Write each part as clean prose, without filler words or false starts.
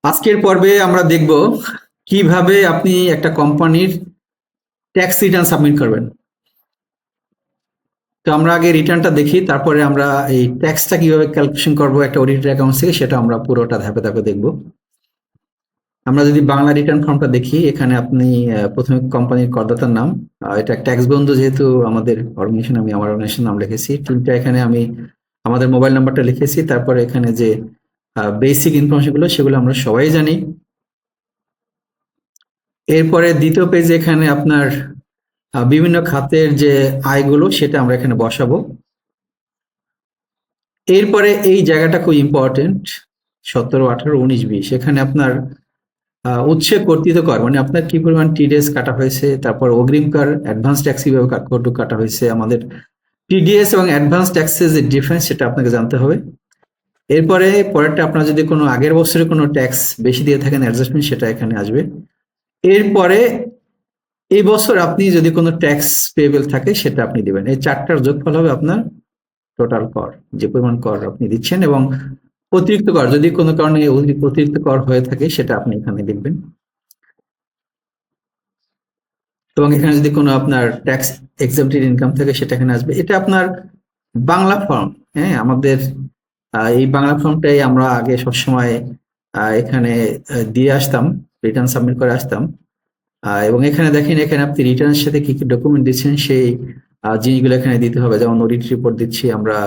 আজকের পর্বে আমরা দেখব কিভাবে আপনি একটা কোম্পানির ট্যাক্স রিটার্ন সাবমিট করবেন। তো আমরা আগে রিটার্নটা দেখি, তারপরে আমরা এই ট্যাক্সটা কিভাবে ক্যালকুলেশন করব একটা অডিটেড অ্যাকাউন্ট থেকে, সেটা আমরা পুরোটা ধাপে ধাপে দেখব। আমরা যদি বাংলা রিটার্ন ফর্মটা দেখি, এখানে আপনি প্রথমে কোম্পানির করদাতার নাম, এটা ট্যাক্স বন্ধু যেহেতু আমাদের অর্গানাইজেশন, আমি আমার অর্গানাইজেশন নাম লিখেছি। টিমটা এখানে আমি আমাদের মোবাইল নাম্বারটা লিখেছি, তারপরে এখানে যে বেসিক ইনফরমেশনগুলো সেগুলো আমরা সবাই জানি। এরপরে দ্বিতীয় পেজে এখানে আপনার বিভিন্ন খাতের যে আয়গুলো সেটা আমরা এখানে বসাবো। এরপরে এই জায়গাটা খুব ইম্পর্টেন্ট, 17, 18, 19, 20, এখানে আপনার উৎসে কর্তৃত্ব কর, মানে আপনার কি পরিমাণ টিডিএস কাটা হয়েছে, তারপর অগ্রিম কর, অ্যাডভান্স ট্যাক্স কিভাবে কতটুকু কাটা হয়েছে। আমাদের টিডিএস এবং অ্যাডভান্স ট্যাক্সের যে ডিফারেন্স সেটা আপনাকে জানতে হবে। এরপরে পরেরটা, আপনার যদি কোনো আগের বছরে কোনো ট্যাক্স বেশি দিয়ে থাকেন অ্যাডজাস্টমেন্ট, সেটা এখানে আসবে। এরপরে এই বছর আপনি যদি কোনো ট্যাক্স পেয়েবল থাকে সেটা আপনি দিবেন। এই চারটার যোগফল হবে আপনার টোটাল কর, যে পরিমাণ কর আপনি দিচ্ছেন, এবং অতিরিক্ত কর যদি কোনো কারণে অতিরিক্ত কর হয়ে থাকে সেটা আপনি এখানে লিখবেন। এবং এখানে যদি কোনো আপনার ট্যাক্স এক্সেম্পটেড ইনকাম থাকে সেটা এখানে আসবে। এটা আপনার বাংলা ফর্ম। হ্যাঁ, আমাদের এই বাংলা ফর্মটাই আমরা আগে সবসময় এখানে দিয়ে আসতাম, রিটার্ন সাবমিট করে আসতাম। এবং এখানে দেখেন, এখানে আপনি রিটার্নের সাথে কি কি ডকুমেন্ট দিচ্ছেন সেই জিনিসগুলো এখানে দিতে হবে। যেমন অডিট রিপোর্ট দিচ্ছি আমরা,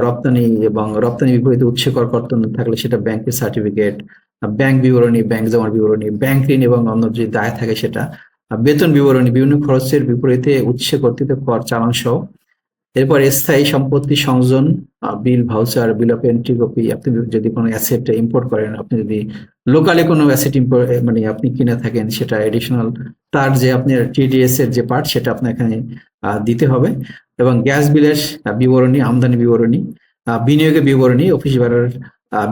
রপ্তানি এবং রপ্তানি বিপরীতে উৎসে কর কর্তন থাকলে সেটা ব্যাংকের সার্টিফিকেট, ব্যাংক বিবরণী, ব্যাংক জমার বিবরণী, ব্যাংক ঋণ এবং অন্য যদি দায় থাকে সেটা, বেতন বিবরণী, বিভিন্ন খরচের বিপরীতে উৎসে কর্তৃত কর চালান সহ। এরপর স্থায়ী সম্পত্তি সংযোজন, bill, voucher, bill of entry copy. আপনি যদি কোনো অ্যাসেট ইম্পোর্ট করেন, আপনি যদি লোকালি কোনো অ্যাসেট ইম্পোর্ট মানে আপনি কিনে থাকেন, সেটা এডিশনাল তার যে আপনার টিডিএস এর যে পার্ট সেটা আপনার এখানে দিতে হবে। এবং গ্যাস বিলের বিবরণী, আমদানি বিবরণী, বিনিয়োগের বিবরণী, অফিস ভাড়ার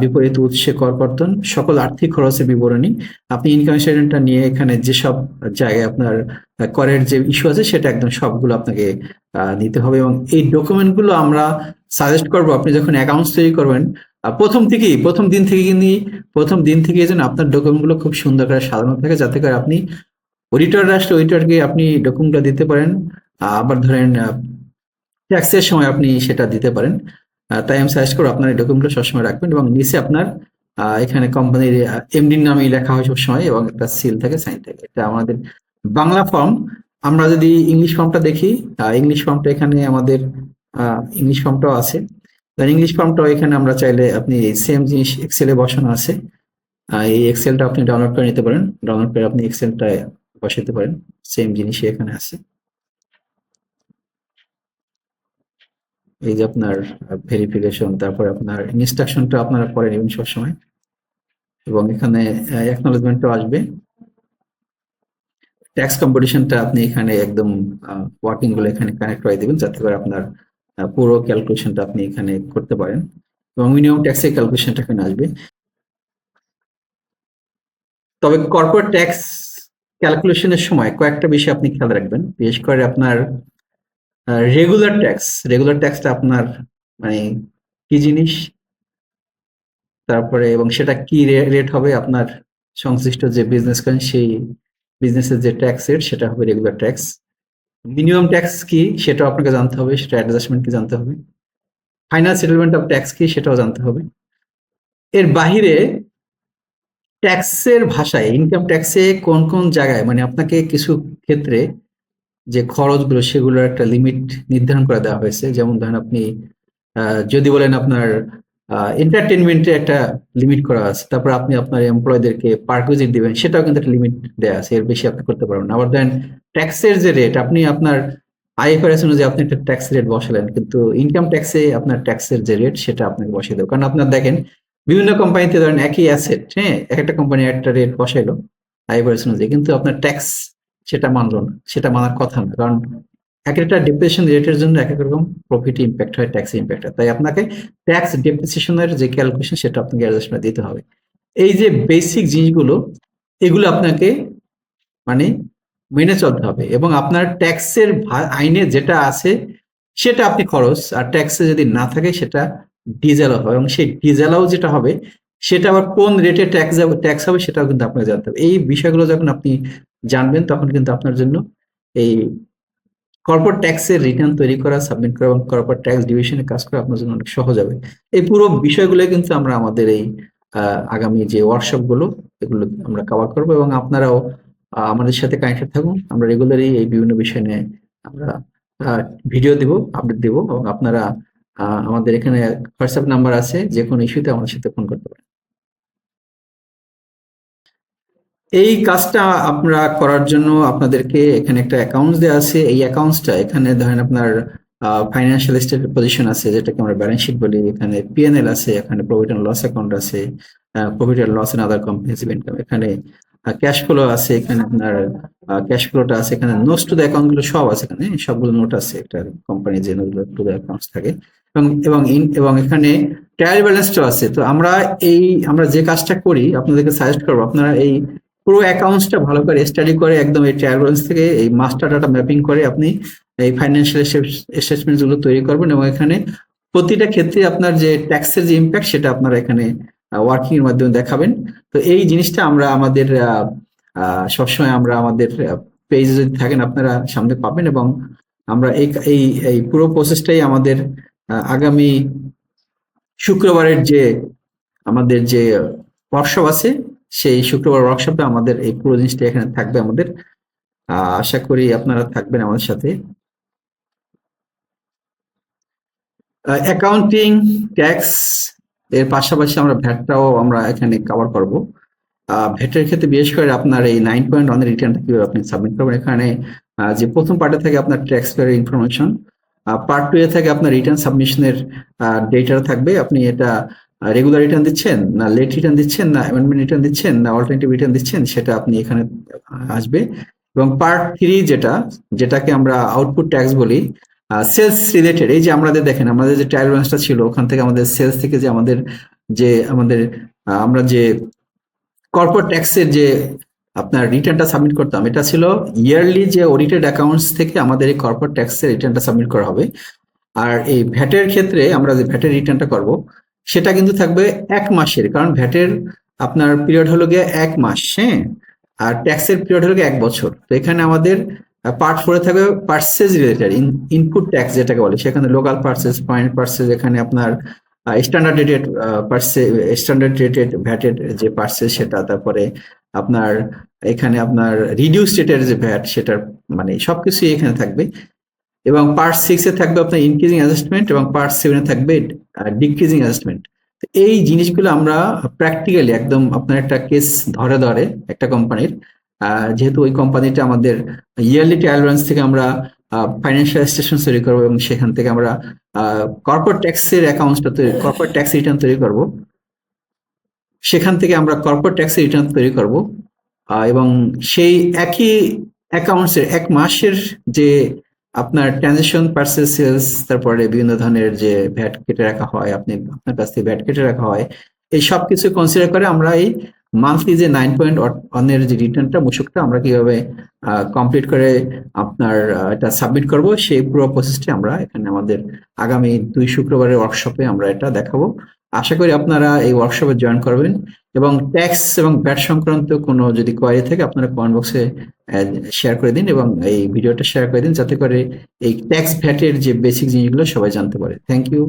বিপরীত উৎসে কর কর্তন, সকল আর্থিক খরচের বিবরণী। আপনি ইনকাম স্টেটমেন্টটা নিয়ে এখানে যেসব জায়গায় আপনার করের যে ইস্যু আছে সেটা একদম সবগুলো আপনাকে নিতে হবে। এবং এই ডকুমেন্টগুলো আমরা সাজেস্ট করবো আপনি যখন অ্যাকাউন্টস তৈরি করবেন, প্রথম দিন থেকে যেন আপনার ডকুমেন্টগুলো খুব সুন্দর করে সাজানো থাকে, যাতে করে আপনি অডিটর আসলে অডিটরকে আপনি ডকুমেন্টটা দিতে পারেন। আবার ধরেন ট্যাক্সের সময় আপনি সেটা দিতে পারেন। তাই আমি সাজেস্ট করবো আপনার এই ডকুমেন্টগুলো সবসময় রাখবেন, এবং নিচে আপনার এখানে কোম্পানির এমডির নামই লেখা হয় সবসময়, এবং একটা সিল থাকে, সাইন থাকে। এটা আমাদের বাংলা ফর্ম। আমরা যদি ইংলিশ ফর্মটা দেখি, ইংলিশ ফর্মটা এখানে আমাদের ইংলিশ ফর্মটাও আছে। ইংলিশ ফর্মটাও এখানে আমরা চাইলে আপনি সেম জিনিস এক্সেলে বসানো আছে, এই এক্সেলটা আপনি ডাউনলোড করে নিতে পারেন। ডাউনলোড করে আপনি এক্সেলটা বসাতে পারেন, সেম জিনিসই এখানে আছে। এই যে আপনার ভেরিফিকেশন, তারপরে আপনার ইনস্ট্রাকশনটা আপনারা পরে নেবেন সবসময়, এবং এখানে অ্যাকনোলেজমেন্টও আসবে। ট্যাক্স কম্পিটিশনটা আপনি এখানে একদম ওয়ার্কিং গুলো এখানে কানেক্ট করে দিবেন, যাতে করে আপনার পুরো ক্যালকুলেশনটা আপনি এখানে করতে পারেন, এবং মিনিমাম ট্যাক্সের ক্যালকুলেশনটা এখানে আসবে। তবে কর্পোরেট ট্যাক্স ক্যালকুলেশনের সময় কয়েকটা বিষয় আপনি খেয়াল রাখবেন। বিশেষ করে আপনার রেগুলার ট্যাক্সটা আপনার মানে কি জিনিস, তারপরে এবং সেটা কি রেট হবে, আপনার সংশ্লিষ্ট যে বিজনেস করেন সেই বিজনেসের যে ট্যাক্স রেট সেটা হবে রেগুলার ট্যাক্স। মিনিমাম ট্যাক্স কি সেটাও আপনাকে জানতে হবে, সেটা অ্যাডজাস্টমেন্ট কি জানতে হবে। ফাইনাল সেটেলমেন্ট অফ ট্যাক্স কি সেটাও জানতে হবে। এর বাহিরে ট্যাক্সের ভাষায়, ইনকাম ট্যাক্সে কোন কোন জায়গায় মানে আপনাকে কিছু ক্ষেত্রে যে খরচগুলো সেগুলোর একটা লিমিট নির্ধারণ করে দেওয়া হয়েছে। যেমন ধরেন আপনি যদি বলেন আপনার এন্টারটেনমেন্টে একটা লিমিট করা আছে, তারপর আপনি আপনার এমপ্লয়ীদেরকে পার্ক ভিজিট দিবেন, সেটাও কিন্তু একটা লিমিট দেওয়া আছে, এর বেশি আপনি করতে পারবেন না। আবার ধরেন ট্যাক্সের যে রেট, আপনি আপনার আইএফআরএস অনুযায়ী আপনি একটা ট্যাক্স রেট বসালেন, কিন্তু ইনকাম ট্যাক্সে আপনার ট্যাক্সের যে রেট সেটা আপনাকে বসিয়ে দেবে। কারণ আপনার দেখেন বিভিন্ন কোম্পানিতে ধরেন একই অ্যাসেট, হ্যাঁ, এক একটা কোম্পানি একটা রেট বসাইলো আইএফআরএস অনুযায়ী, কিন্তু আপনার ট্যাক্স সেটা মানলো না, সেটা মানার কথা না। কারণ এক একটা ডেপ্রিসিয়েশন রেটের জন্য এক এক রকম প্রফিট ইম্প্যাক্ট হয়, ট্যাক্স ইম্প্যাক্ট হয়। তাই আপনাকে ট্যাক্স ডেপ্রিসিয়েশনের যে ক্যালকুলেশন সেটা আপনাকে অ্যাডজাস্টমেন্ট দিতে হবে। এই যে বেসিক জিনিসগুলো, এগুলো আপনাকে মানে মেনে চলতে হবে, এবং আপনার ট্যাক্সের আইনে যেটা আছে সেটা আপনি খরচ, আর ট্যাক্সে যদি না থাকে সেটা ডিজেল হবে, এবং সেই ডিজেলাও যেটা হবে সেটা আবার কোন রেটে ট্যাক্স হবে সেটাও কিন্তু আপনাকে জানতে হবে। এই বিষয়গুলো যখন আপনি জানবেন তখন কিন্তু আপনার জন্য এই কর্পোরেট ট্যাক্সের রিটার্ন তৈরি করা, সাবমিট করা এবং কর্পোরেট ট্যাক্স ডিভিশনে কাজ করা আপনার জন্য অনেক সহজ হবে। এই পুরো বিষয়গুলো কিন্তু আমরা আমাদের এই আগামী যে ওয়ার্কশপ গুলো এগুলো আমরা কভার করবো এবং আপনারাও আমাদের সাথে কানেক্টেড থাকুন। আমরা রেগুলারই এই বিভিন্ন বিষয় নিয়ে আমরা ভিডিও দিব, আপডেট দিব এবং আপনারা আমাদের এখানে হোয়াটসঅ্যাপ নাম্বার আছে, যে কোনো ইস্যুতে আমাদের সাথে ফোন করতে পারেন। এই কাজটা আমরা করার জন্য আপনাদেরকে এখানে একটা অ্যাকাউন্টস দেওয়া আছে। এই অ্যাকাউন্টসটা এখানে ধরেন আপনার ফাইন্যান্সিয়াল স্টেট পজিশন আছে, যেটাকে আমরা ব্যালেন্স শিট বলি, এখানে পিএনএল আছে, এখানে প্রফিট অ্যান্ড লস অ্যাকাউন্ট আছে, profit and loss and other comprehensive income, এখানে ক্যাশ ফ্লো আছে, এখানে আপনার ক্যাশ ফ্লোটা আছে, এখানে নোটস টু দ্য অ্যাকাউন্ট গুলো সব আছে, এখানে সবগুলো নোট আছে একটা কোম্পানি যে নোট টু দ্য অ্যাকাউন্টস থাকে এবং এবং এবং এখানে ট্রায়াল ব্যালেন্সটাও আছে। তো আমরা যে কাজটা করি আপনাদেরকে সাজেস্ট করবো, আপনারা এই পুরো অ্যাকাউন্টসটা ভালো করে স্টাডি করে একদম এই ট্রায়াল ব্যালেন্স থেকে এই মাস্টার ডাটা ম্যাপিং করে আপনি এই ফাইন্যান্সিয়াল স্টেটমেন্ট গুলো তৈরি করবেন এবং এখানে প্রতিটা ক্ষেত্রে আপনার যে ট্যাক্সের যে ইম্প্যাক্ট সেটা আপনারা এখানে ওয়ার্কিং এর মাধ্যমে দেখাবেন। তো এই জিনিসটা আমরা আমাদের সবসময় আমরা আমাদের পেজে যদি থাকেন আপনারা সামনে পাবেন এবং আমরা এই এই এই পুরো প্রসেসটাই আমাদের আগামী শুক্রবারের যে আমাদের যে ওয়ার্কশপ আছে সেই শুক্রবার ওয়ার্কশপে আমাদের এই পুরো জিনিসটা এখানে থাকবে আমাদের। আশা করি আপনারা থাকবেন আমাদের সাথে। অ্যাকাউন্টিং, ট্যাক্স এর পাশাপাশি আমরা ভ্যাটটাও আমরা এখানে কভার করব। ভ্যাটের ক্ষেত্রে বিশেষ করে আপনার এই 9.1 এর রিটার্নটা কিভাবে আপনি সাবমিট করবেন, এখানে যে প্রথম পার্টে থাকে আপনার ট্যাক্স পেয়ার ইনফরমেশন, পার্ট 2 এ থাকে আপনার রিটার্ন সাবমিশনের ডেটা থাকবে, আপনি এটা রেগুলার রিটার্ন দিচ্ছেন না লেট রিটার্ন দিচ্ছেন না অ্যামেন্ডমেন্ট রিটার্ন দিচ্ছেন না অল্টারনেটিভ রিটার্ন দিচ্ছেন সেটা আপনি এখানে আসবে। এবং পার্ট 3 যেটাকে আমরা আউটপুট ট্যাক্স বলি, সেলস রিলেটেড, এই যে আমাদের দেখেন আমাদের যে ট্রায়াল ব্যালেন্সটা ছিল ওখান থেকে আমাদের সেলস থেকে যে আমাদের আমরা যে কর্পোরেট ট্যাক্সের যে আপনার রিটার্নটা সাবমিট করতাম, এটা ছিল ইয়ারলি যে অডিটেড অ্যাকাউন্টস থেকে আমাদের এই কর্পোরেট ট্যাক্সের রিটার্নটা সাবমিট করা হবে। আর এই ভ্যাটের ক্ষেত্রে আমরা যে ভ্যাটের রিটার্নটা করব সেটা কিন্তু থাকবে 1 মাসের, কারণ ভ্যাটের আপনার পিরিয়ড হলো গিয়ে 1 মাস, হ্যাঁ, আর ট্যাক্সের পিরিয়ড হলো গিয়ে 1 বছর। তো এখানে আমাদের পার্ট 4 থাকবে পার্সেস রিলেটেড ইনপুট ট্যাক্স যেটাকে বলে, সেখানে লোকাল পার্সেস, পয়েন্ট পার্সেস, এখানে আপনার স্ট্যান্ডার্ড রেটেড ভ্যাটের যে পার্সেস সেটা, তারপরে আপনার এখানে আপনার রিডিউস রেটের যে ভ্যাট সেটার মানে সবকিছুই এখানে থাকবে। এবং পার্ট 6 এ থাকবে আপনার ইনক্রিজিং অ্যাডজাস্টমেন্ট এবং পার্ট 7 এ থাকবে ডিক্রিজিং অ্যাডজাস্টমেন্ট। এই জিনিসগুলো আমরা প্র্যাকটিক্যালি একদম আপনার একটা কেস ধরে ধরে একটা কোম্পানির, যেহেতু ওই কোম্পানিটা আমাদের ইয়ারলি ট্রায়াল ব্যালেন্স থেকে আমরা ফাইন্যান্সিয়াল স্টেটমেন্ট তৈরি করবো এবং সেখান থেকে আমরা কর্পোরেট ট্যাক্সের অ্যাকাউন্টসটা কর্পোরেট ট্যাক্স রিটার্ন তৈরি করব, সেখান থেকে আমরা কর্পোরেট ট্যাক্স রিটার্ন তৈরি করব এবং সেই একই অ্যাকাউন্টসের 1 মাসের যে আপনার ট্রানজেকশন পার্সেস সেলস, তারপরে বিভিন্ন ধরনের যে ভ্যাট কেটে রাখা হয়, আপনার কাছ থেকে ভ্যাট কেটে রাখা হয়, এই সব কিছু কনসিডার করে আমরা এই মান্থলি যে 9.1 এর যে রিটার্নটা মূসকটা আমরা কিভাবে কমপ্লিট করে আপনার এটা সাবমিট করব সেই পুরো প্রসেসটি আমরা এখানে আমাদের আগামী 2 শুক্রবারের ওয়ার্কশপে আমরা এটা দেখাবো। আশা করি আপনারা এই ওয়ার্কশপে জয়েন করবেন এবং ট্যাক্স এবং ভ্যাট সংক্রান্ত কোনো যদি কোয়ারি থাকে আপনারা কমেন্ট বক্সে শেয়ার করে দিন এবং এই ভিডিওটা শেয়ার করে দিন যাতে করে এই ট্যাক্স ভ্যাটের যে বেসিক জিনিসগুলো সবাই জানতে পারে। Thank you.